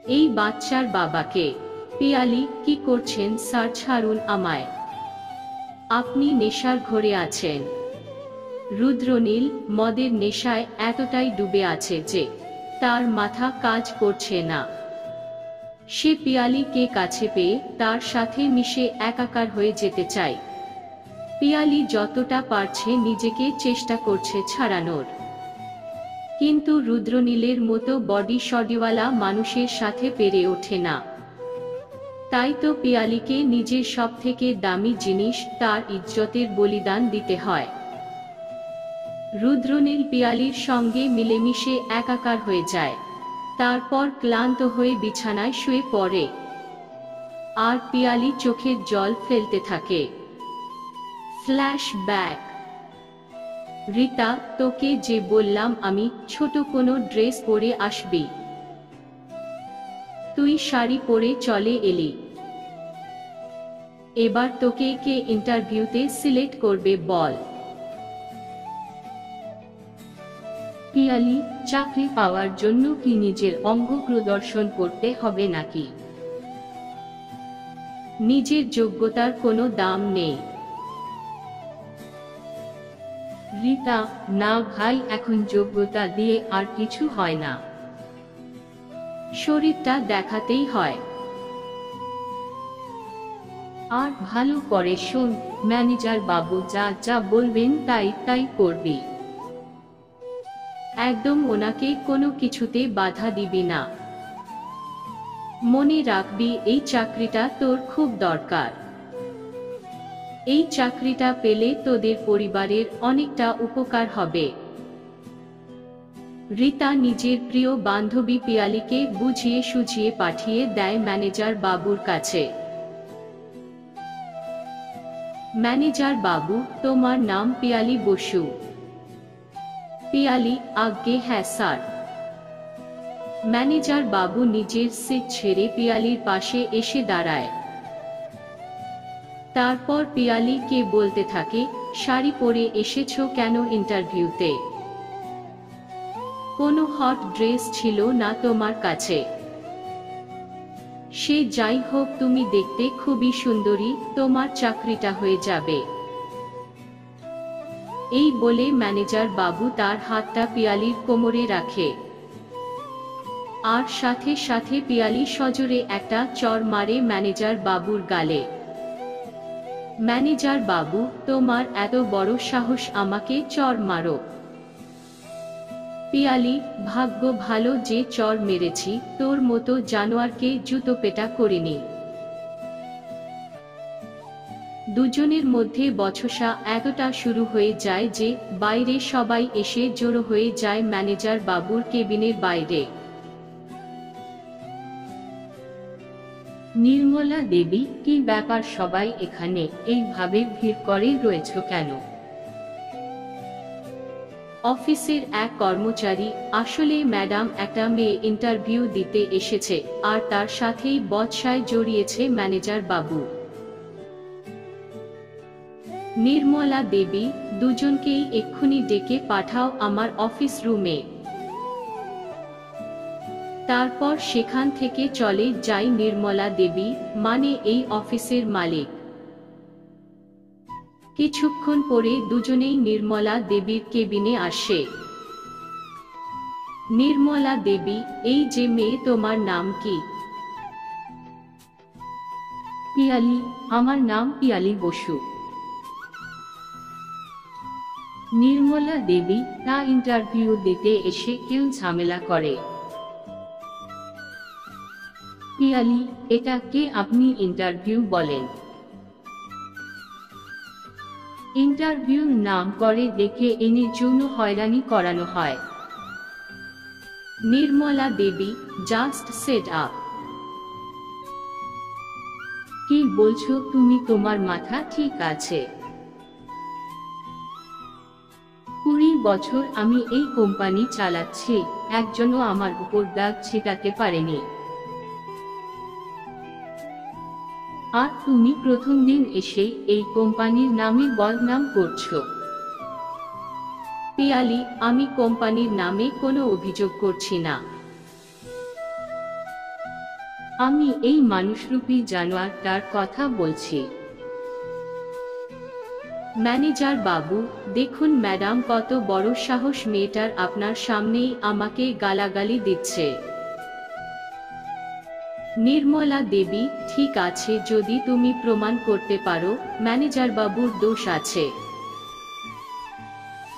এই বাচ্চার বাবাকে। পিয়ালি, কি করছেন স্যার? ছাড়ুন আমায়, আপনি নেশার ঘোরে আছেন। রুদ্রনীল মদের নেশায় এতটাই ডুবে আছে যে তার মাথা কাজ করছে না। সে পিয়ালিকে কাছে পেয়ে তার সাথে মিশে একাকার হয়ে যেতে চায়। পিয়ালি যতটা পারছে নিজেকে চেষ্টা করছে ছাড়ানোর, কিন্তু রুদ্রনীলের মতো বডি শডিওয়ালা মানুষের সাথে পেরে ওঠে না। তাই তো পিয়ালিকে নিজের সবথেকে দামি জিনিস, তার ইজ্জতের বলিদান দিতে হয়। রুদ্রনীল পিয়ালির সঙ্গে মিলেমিশে একাকার হয়ে যায়, তারপর ক্লান্ত হয়ে বিছানায় শুয়ে পড়ে। আর পিয়ালি চোখের জল ফেলতে থাকে। ফ্ল্যাশব্যাক। রিতা, তোকে যে বললাম আমি, ছোট কোনো ড্রেস পরে আসবি, তুই শাড়ি পরে চলে এলি। এবার তোকে কে ইন্টারভিউতে সিলেক্ট করবে বল? পিয়ালি, চাকরি পাওয়ার জন্য কি নিজের অঙ্গ প্রদর্শন করতে হবে নাকি? নিজের যোগ্যতার কোনো দাম নেই। রিতা, না ভাই, এখন যোগ্যতা দিয়ে আর কিছু হয় না, শরীরটা দেখাতেই হয়। আর ভালো করে শোন, ম্যানেজার বাবু যা যা বলবেন তাই তাই করবি, একদম ওনাকে কোনো কিছুতে বাধা দিবি না। মনে রাখবি, এই চাকরিটা তোর খুব দরকার। এই চাকরিটা পেলে তোদের পরিবারের অনেকটা উপকার হবে। রিতা নিজের প্রিয় বান্ধবী পিয়ালিকে বুঝিয়ে সুঝিয়ে পাঠিয়ে দেয় ম্যানেজার বাবুর কাছে। ম্যানেজার বাবু, তোমার নাম পিয়ালি বসু? পিয়ালি, আজ্ঞে হ্যাঁ স্যার। ম্যানেজার বাবু নিজের সিট ছেড়ে পিয়ালির পাশে এসে দাঁড়ায়। তারপর পিয়ালিকে বলতে থাকে, শাড়ি পরে এসেছো কেন ইন্টারভিউতে? কোনো হট ড্রেস ছিল না তোমার কাছে? সে যাই হোক, তুমি দেখতে খুবই সুন্দরী, তোমার চাকরিটা হয়ে যাবে। এই বলে ম্যানেজার বাবু তার হাতটা পিয়ালির কোমরে রাখে, আর সাথে সাথে পিয়ালি সজোরে একটা চড় মারে ম্যানেজার বাবুর গালে। ম্যানেজার বাবু, তোমার এত বড় সাহস আমাকে চড় মারো? পিয়ালি, ভাগ্য ভালো যে চড় মেরেছি, তোর মতো জানোয়ারকে জুতো পেটা করিনি। দুজনের মধ্যে বচসা এতটা শুরু হয়ে যায় যে বাইরে সবাই এসে জড়ো হয়ে যায় ম্যানেজার বাবুর কেবিনের বাইরে। নির্মলা দেবী, কি ব্যাপার, সবাই এখানে এইভাবে ভিড় করে রয়েছে কেন? অফিসের এক কর্মচারী, আসলে ম্যাডাম, একটা মেয়ে ইন্টারভিউ দিতে এসেছে, আর তার সাথেই বচসায় জড়িয়েছে ম্যানেজার বাবু। নির্মলা দেবী, দুজনকেই এক্ষুনি ডেকে পাঠাও আমার অফিস রুমে। তারপর সেখান থেকে চলে যায় নির্মলা দেবী, মানে এই অফিসের মালিক। কিছুক্ষণ পরে দুজনেই নির্মলা দেবীর কেবিনে আসে। নির্মলা দেবী, এই যে মেয়ে, তোমার নাম কি? পিয়ালি, আমার নাম পিয়ালি বসু। নির্মলা দেবী, তা ইন্টারভিউ দিতে এসে কেউ ঝামেলা করে? পিয়ালি, এটা কে আপনি ইন্টারভিউ বলেন? ইন্টারভিউ নাম করে ডেকে এনে যৌন হয়রানি করানো হয়। নির্মলা দেবী, জাস্ট সেট আপ। কি বলছো তুমি? তোমার মাথা ঠিক আছে? 20 বছর আমি এই কোম্পানি চালাচ্ছি, একজনও আমার উপর দাগ ছিটাতে পারেনি। আর তুমি প্রথম দিন এসেই এই কোম্পানির নামে বদনাম করছো। পিয়ালি, আমি কোম্পানির নামে কোনো অভিযোগ করছি না। আমি এই মানুষরূপী জানোয়ারটার কথা বলছি। ম্যানেজার বাবু, দেখুন ম্যাডাম কত বড় সাহস, মেয়েটার আপনার সামনেই আমাকে গালাগালি দিচ্ছে। নির্মলা দেবী, ঠিক আছে, যদি তুমি প্রমাণ করতে পারো ম্যানেজার বাবুর দোষ আছে,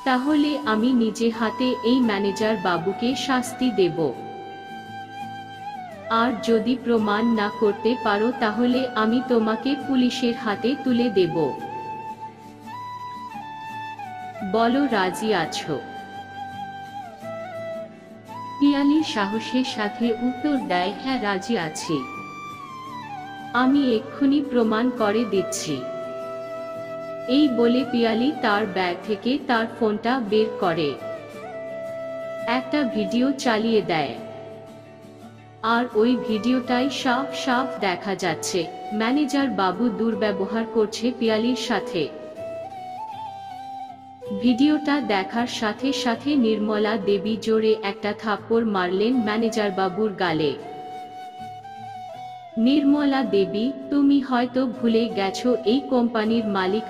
তাহলে আমি নিজে হাতে এই ম্যানেজার বাবুকে শাস্তি দেব। আর যদি প্রমাণ না করতে পারো তাহলে আমি তোমাকে পুলিশের হাতে তুলে দেব। বলো রাজি আছো? পিয়ালি সাহসের সাথে উত্তর দেয়, হ্যাঁ রাজি আছি, আমি এক্ষুনি প্রমাণ করে দিচ্ছি। এই বলে পিয়ালি তার ব্যাগ থেকে তার ফোনটা বের করে একটা ভিডিও চালিয়ে দেয়। আর ওই ভিডিওটাই সাফ সাফ দেখা যাচ্ছে ম্যানেজার বাবু দুর্ব্যবহার করছে পিয়ালির সাথে। ভিডিওটা দেখার সাথে সাথে নির্মলা দেবী জোরে একটা থাপ্পড় মারলেন ম্যানেজার বাবুর গালে। নির্মলা দেবী, তুমি হয়তো ভুলে গেছো এই কোম্পানির মালিক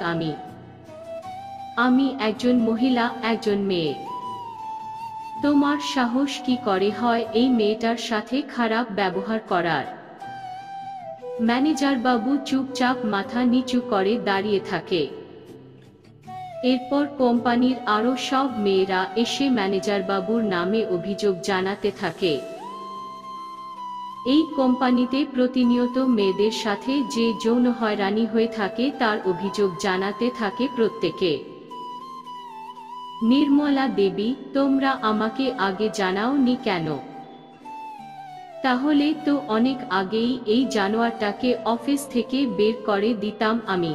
আমি একজন মহিলা, একজন মেয়ে। তোমার সাহস কি করে হয় এই মেয়েটার সাথে খারাপ ব্যবহার করার? ম্যানেজার বাবু চুপচাপ মাথা নিচু করে দাঁড়িয়ে থাকে। এরপর কোম্পানির আরো সব মেয়েরা এসে ম্যানেজার বাবুর নামে অভিযোগ জানাতে থাকে। এই কোম্পানিতে প্রতিনিয়ত মেয়েদের সাথে যে যৌন হয়রানি হয়ে থাকে তার অভিযোগ জানাতে থাকে প্রত্যেকে। নির্মলা দেবী, তোমরা আমাকে আগে জানাওনি কেন? তাহলে তো অনেক আগেই এই জানোয়ারটাকে অফিস থেকে বের করে দিতাম আমি।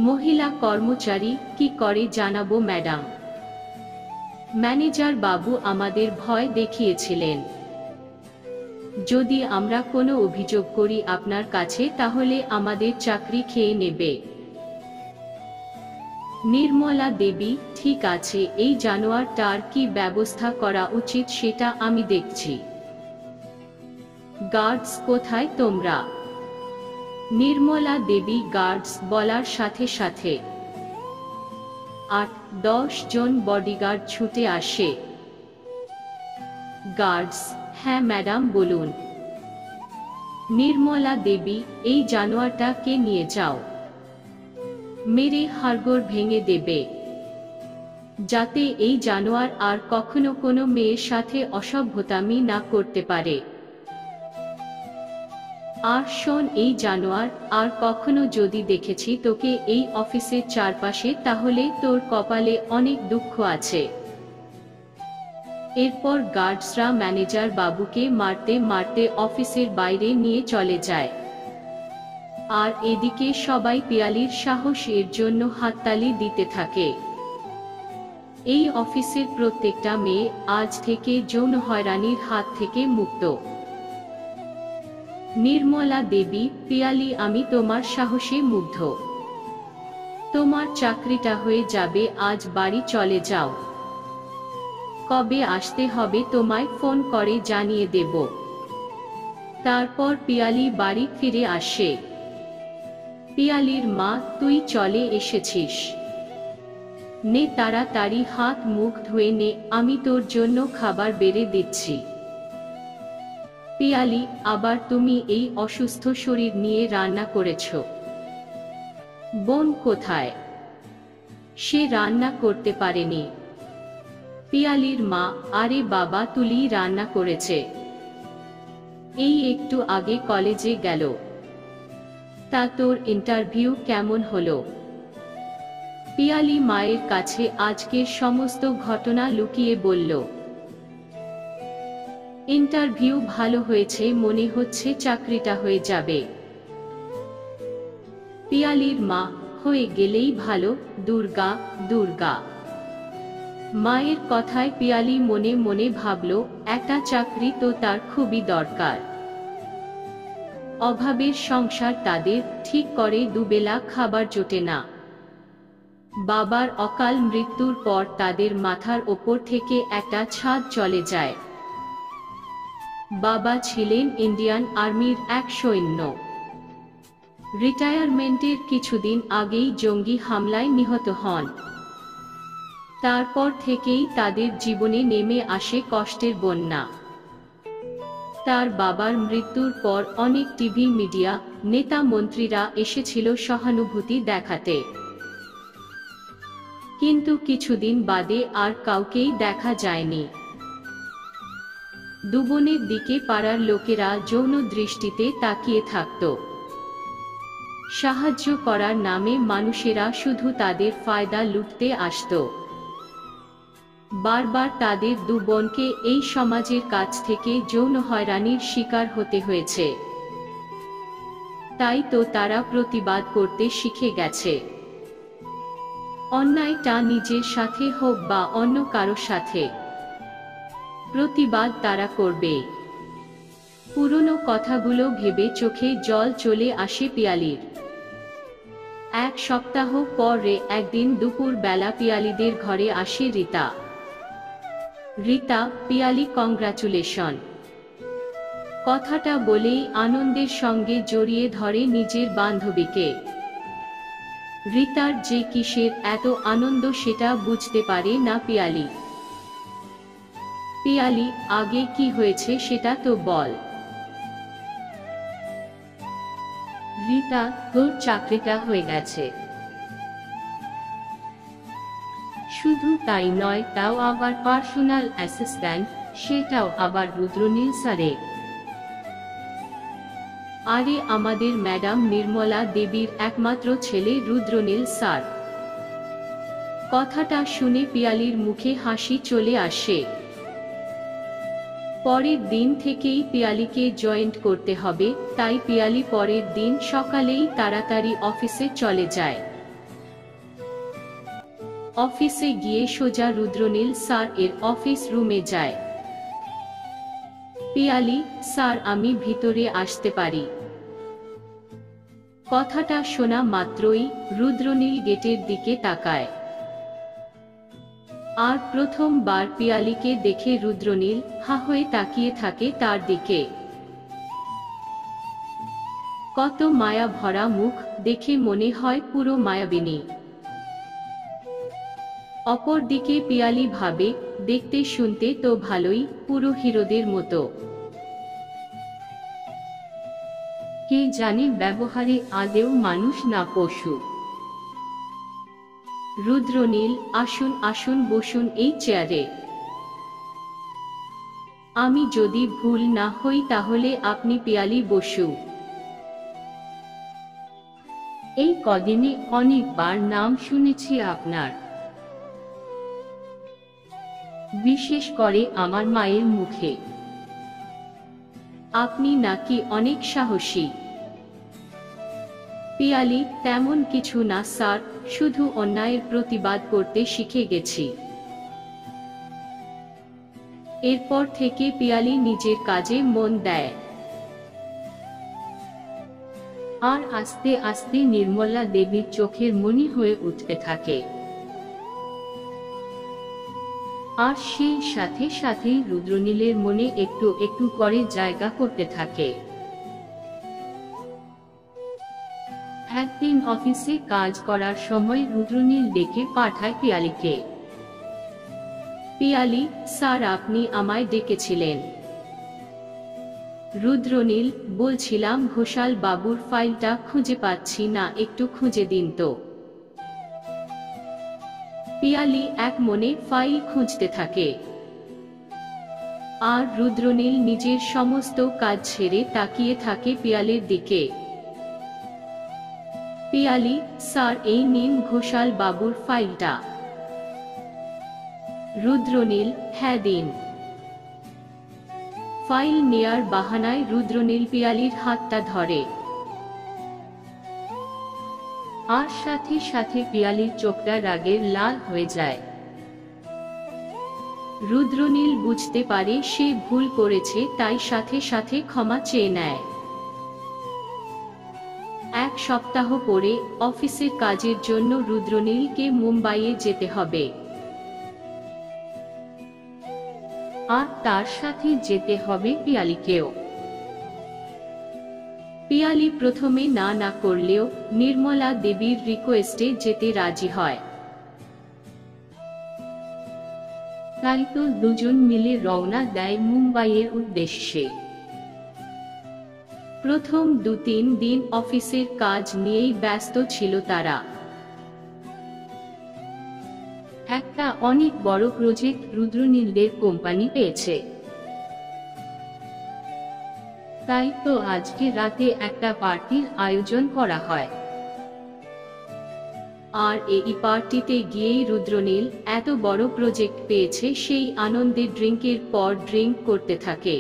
মহিলা কর্মচারী, কি করে জানাবো ম্যাডাম? ম্যানেজার বাবু আমাদের ভয় দেখিয়েছিলেন। যদি আমরা কোনো অভিযোগ করি আপনার কাছে তাহলে আমাদের চাকরি খেয়ে নেবে। নির্মলা দেবী, ঠিক আছে, এই জানোয়ারটার কি ব্যবস্থা করা উচিত সেটা আমি দেখছি। গার্ডস কোথায় তোমরা? নির্মলা দেবী গার্ডস বলার সাথে সাথে 8-10 জন বডিগার্ড ছুটে আসে। গার্ডস, হ্যাঁ ম্যাডাম বলুন। নির্মলা দেবী, এই জানোয়ারটাকে নিয়ে যাও, মেরে হাড়গোড় ভেঙে দেবে, যাতে এই জানোয়ার আর কখনো কোনো মেয়ের সাথে অসভ্যতামি না করতে পারে। আর শোন, এই জানোয়ার আর কখনো যদি দেখেছি তোকে এই অফিসের চারপাশে তাহলে তোর কপালে অনেক দুঃখ আছে। এরপর গার্ডসরা ম্যানেজার বাবুকে মারতে মারতে অফিসের বাইরে নিয়ে চলে যায়। আর এদিকে সবাই পিয়ালির সাহসের জন্য হাততালি দিতে থাকে। এই অফিসের প্রত্যেকটা মেয়ে আজ থেকে যৌন হয়রানির হাত থেকে মুক্ত। নির্মলা দেবী, পিয়ালি, আমি তোমার সাহসে মুগ্ধ। তোমার চাকরিটা হয়ে যাবে, আজ বাড়ি চলে যাও। কবে আসতে হবে তোমায় ফোন করে জানিয়ে দেব। তারপর পিয়ালি বাড়ি ফিরে আসে। পিয়ালির মা, তুই চলে এসেছিস, নে তাড়াতাড়ি হাত মুখ ধুয়ে নে, আমি তোর জন্য খাবার বেড়ে দিচ্ছি। পিয়ালি, আবার তুমি এই অসুস্থ শরীর নিয়ে রান্না করেছ? বোন কোথায়? সে রান্না করতে পারেনি। পিয়ালির মা, আরে বাবা, তুলি রান্না করেছে, এই একটু আগে কলেজে গেল। তা তোর ইন্টারভিউ কেমন হলো? পিয়ালি মায়ের কাছে আজকের সমস্ত ঘটনা লুকিয়ে বলল। ইন্টারভিউ ভালো হয়েছে, মনে হচ্ছে চাকরিটা হয়ে যাবে। পিয়ালির মা, হয়ে গেলেই ভালো, দুর্গা দুর্গা। মায়ের কথায় পিয়ালি মনে মনে ভাবল, একটা চাকরি তো তার খুবই দরকার। অভাবের সংসার তাদের, ঠিক করে দুবেলা খাবার জোটে না। বাবার অকাল মৃত্যুর পর তাদের মাথার ওপর থেকে একটা ছাদ চলে যায়। বাবা ছিলেন ইন্ডিয়ান আর্মির এক সৈন্য। রিটায়ারমেন্টের কিছুদিন আগেই জঙ্গি হামলায় নিহত হন। তারপর থেকেই তাদের জীবনে নেমে আসে কষ্টের বন্যা। তার বাবার মৃত্যুর পর অনেক টিভি মিডিয়া, নেতা মন্ত্রীরা এসেছিল সহানুভূতি দেখাতে, কিন্তু কিছুদিন বাদে আর কাউকেই দেখা যায়নি। দুবনের দিকে পাড়ার লোকেরা যৌন দৃষ্টিতে তাকিয়ে থাকত। সাহায্য করার নামে মানুষেরা শুধু তাদের ফায়দা লুটতে আসত। বারবার তাদের দু বোনকে এই সমাজের কাছ থেকে যৌন হয়রানির শিকার হতে হয়েছে। তাই তো তারা প্রতিবাদ করতে শিখে গেছে। অন্যায়টা নিজের সাথে হোক বা অন্য কারো সাথে, প্রতিবাদ তারা করবে। পুরনো কথাগুলো ভেবে চোখে জল চলে আসে পিয়ালির। এক সপ্তাহ পরে একদিন দুপুর বেলা পিয়ালিদের ঘরে আসে রীতা। রীতা, পিয়ালি কংগ্রাচুলেশন কথাটা বলেই আনন্দের সঙ্গে জড়িয়ে ধরে নিজের বান্ধবীকে। রীতার যে কিসের এত আনন্দ সেটা বুঝতে পারে না পিয়ালি। পিয়ালি, আগে কি হয়েছে সেটা তো বল। রীতা, তোর চাকরিটা হয়ে গেছে। শুধু তাই নয়, তাও আবার পার্সোনাল অ্যাসিস্ট্যান্ট, সেটাও আবার রুদ্রনীল স্যারে। আরে আমাদের ম্যাডাম নির্মলা দেবীর একমাত্র ছেলে রুদ্রনীল স্যার। কথাটা শুনে পিয়ালির মুখে হাসি চলে আসে। পরের দিন থেকেই পিয়ালিকে জয়েন্ট করতে হবে, তাই পিয়ালি পরের দিন সকালেই তাড়াতাড়ি অফিসে চলে যায়। অফিসে গিয়ে সোজা রুদ্রনীল স্যার এর অফিস রুমে যায়। পিয়ালি, স্যার আমি ভিতরে আসতে পারি? কথাটা শোনা মাত্রই রুদ্রনীল গেটের দিকে তাকায়। আর প্রথমবার পিয়ালিকে দেখে রুদ্রনীল হা হয়ে তাকিয়ে থাকে তার দিকে। কত মায়া ভরা মুখ, দেখে মনে হয় পুরো মায়াবিনী। অপরদিকে পিয়ালি ভাবে, দেখতে শুনতে তো ভালোই, পুরো হিরোদের মতো। কে জানে ব্যবহারে আদেও মানুষ না পশু। রুদ্রনীল, আসুন আসুন, বসুন এই চেয়ারে। আমি যদি ভুল না হই তাহলে আপনি পিয়ালি বসু। এই কদিনে অনেকবার নাম শুনেছি আপনার, বিশেষ করে আমার মায়ের মুখে। আপনি নাকি অনেক সাহসী? পিয়ালি, তেমন কিছু না স্যার, শুধু অন্যায়ের প্রতিবাদ করতে শিখে গেছি। এরপর থেকে পিয়ালি নিজের কাজে মন দেয়। আর আস্তে আস্তে নির্মলা দেবীর চোখের মণি হয়ে উঠতে থাকে। আর সেই সাথে সাথেই রুদ্রনীলের মনে একটু একটু করে জায়গা করতে থাকে। একদিন অফিসে কাজ করার সময় রুদ্রনীল ডেকে পাঠায় পিয়ালিকে। পিয়ালি, স্যার আপনি আমায় ডেকেছিলেন? রুদ্রনীল, বলছিলাম ঘোষাল বাবুর ফাইলটা খুঁজে পাচ্ছি না, একটু খুঁজে দিন তো। পিয়ালি এক মনে ফাইল খুঁজতে থাকে। আর রুদ্রনীল নিজের সমস্ত কাজ ছেড়ে তাকিয়ে থাকে পিয়ালির দিকে। পিয়ালি, স্যার এই নিন ঘোষাল বাবুর ফাইলটা। রুদ্রনীল, হ্যাঁ দিন। ফাইল নেয়ার বাহানায় রুদ্রনীল পিয়ালির হাতটা ধরে। আর সাথে সাথে পিয়ালির চোখটা রাগের লাল হয়ে যায়। রুদ্রনীল বুঝতে পারে সে ভুল করেছে, তাই সাথে সাথে ক্ষমা চেয়ে নেয়। এক সপ্তাহ পরে অফিসের কাজের জন্য রুদ্রনীলকে মুম্বাইয়ে যেতে হবে। আর তার সাথে যেতে হবে পিয়ালিকেও। পিয়ালি প্রথমে না করলেও নির্মলা দেবীর রিকোয়েস্টে যেতে রাজি হয়। তাই তো দুজন মিলে রওনা দেয় মুম্বাইয়ের উদ্দেশ্যে। প্রথম 2-3 দিন অফিসের কাজ নিয়েই ব্যস্ত ছিল তারা। একটা অনেক বড় প্রজেক্ট রুদ্রনীলদের কোম্পানি পেয়েছে। তাই তো আজকে রাতে একটা পার্টির আয়োজন করা হয়। আর এই পার্টিতে গিয়েই রুদ্রনীল এত বড় প্রজেক্ট পেয়েছে সেই আনন্দে ড্রিঙ্কের পর ড্রিঙ্ক করতে থাকে।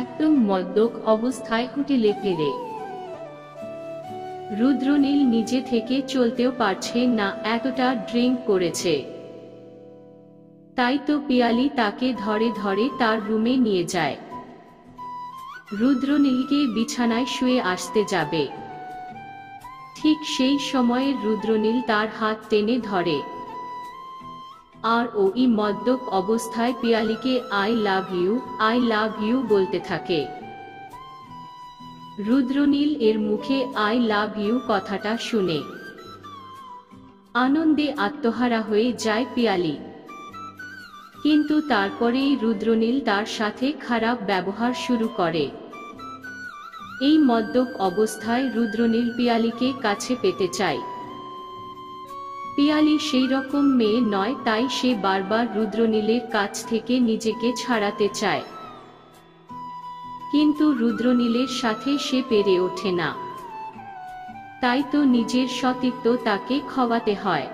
একদম মদ্যপ অবস্থায় হোটেলে ফেরে। রুদ্রনীল নিজে থেকে চলতেও পারছে না, এতটা ড্রিঙ্ক করেছে। তাই তো পিয়ালি তাকে ধরে ধরে তার রুমে নিয়ে যায়। রুদ্রনীলকে বিছানায় শুয়ে আসতে যাবে, ঠিক সেই সময়ে রুদ্রনীল তার হাত টেনে ধরে। আর ওই মদ্যপ অবস্থায় পিয়ালিকে আই লাভ ইউ বলতে থাকে। রুদ্রনীল এর মুখে আই লাভ ইউ কথাটা শুনে আনন্দে আত্মহারা হয়ে যায় পিয়ালি। কিন্তু তারপরেই রুদ্রনীল তার সাথে খারাপ ব্যবহার শুরু করে। এই মদ্যপ অবস্থায় রুদ্রনীল পিয়ালিকে কাছে পেতে চায়। পিয়ালি সেই রকম মেয়ে নয়, তাই সে বারবার রুদ্রনীলের কাছ থেকে নিজেকে ছাড়াতে চায়। কিন্তু রুদ্রনীলের সাথে সে পেরে ওঠে না। তাই তো নিজের সতীত্ব তাকে খোয়াতে হয়।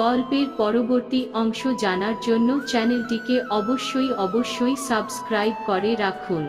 গল্পের পরবর্তী অংশ জানার জন্য চ্যানেলটিকে অবশ্যই সাবস্ক্রাইব করে রাখুন।